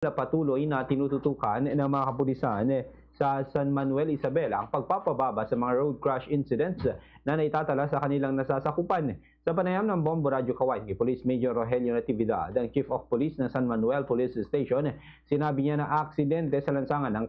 Patuloy na tinututukan ng mga kapulisan sa San Manuel Isabel ang pagpapababa sa mga road crash incidents na naitatala sa kanilang nasasakupan. Sa panayam ng Bombo Radio Kawai ni Police Major Rogelio Natividad, ang Chief of Police ng San Manuel Police Station, sinabi niya na aksidente sa lansangan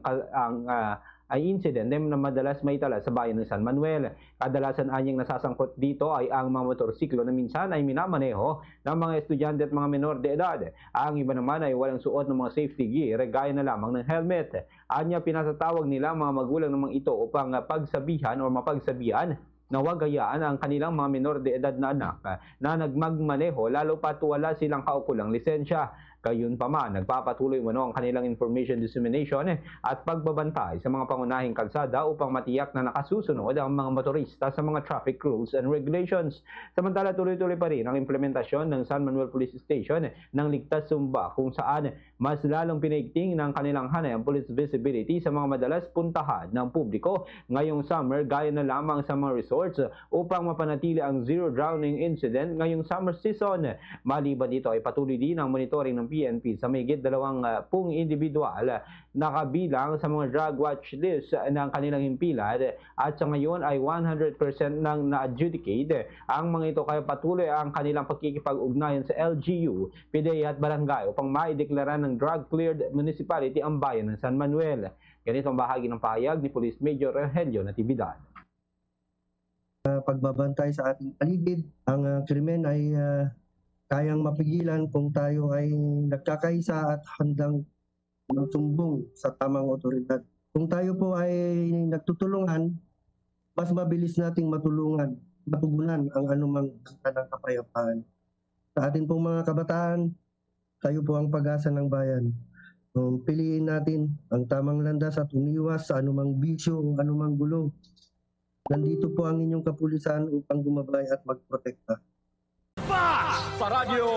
ay incident na madalas maitala sa bayan ng San Manuel. Kadalasan anyang nasasangkot dito ay ang mga motorsiklo na minsan ay minamaneho ng mga estudyante at mga menor de edad. Ang iba naman ay walang suot ng mga safety gear gaya na lamang ng helmet. Anya pinatatawag nila mga magulang namang ito upang pagsabihan o mapagsabihan na huwag hayaan ang kanilang mga menor de edad na anak na nagmagmaneho lalo pat wala silang kaukulang lisensya. Gayunpaman, nagpapatuloy umano ang kanilang information dissemination at pagbabantay sa mga pangunahing kalsada upang matiyak na nakasusunod ang mga motorista sa mga traffic rules and regulations. Samantala, tuloy-tuloy pa rin ang implementasyon ng San Manuel Police Station ng Ligtas Sumba kung saan mas lalong pinaigting ng kanilang hanay ang police visibility sa mga madalas puntahan ng publiko ngayong summer gaya na lamang sa mga resorts upang mapanatili ang zero drowning incident ngayong summer season. Maliban dito ay patuloy din ang monitoring ng PNP sa mahigit 20 individual na kabilang sa mga drug watch list ng kanilang himpilan at sa ngayon ay 100% nang na-adjudicate ang mga ito, kaya patuloy ang kanilang pagkikipag-ugnayan sa LGU, PDEA at barangay upang maideklara ng drug-cleared municipality ang bayan ng San Manuel. Ganito ang bahagi ng pahayag ni Police Major Rogelio Natividad. Pagbabantay sa ating paligid, ang krimen ay kayang mapigilan kung tayo ay nagkakaisa at handang magsumbong sa tamang otoridad. Kung tayo po ay nagtutulungan, mas mabilis nating matugunan ang anumang banta ng kapayapaan. Sa atin pong mga kabataan, tayo po ang pag-asa ng bayan. Piliin natin ang tamang landas at umiwas sa anumang bisyo o anumang gulo. Nandito po ang inyong kapulisan upang gumabay at magprotekta. Sa radyo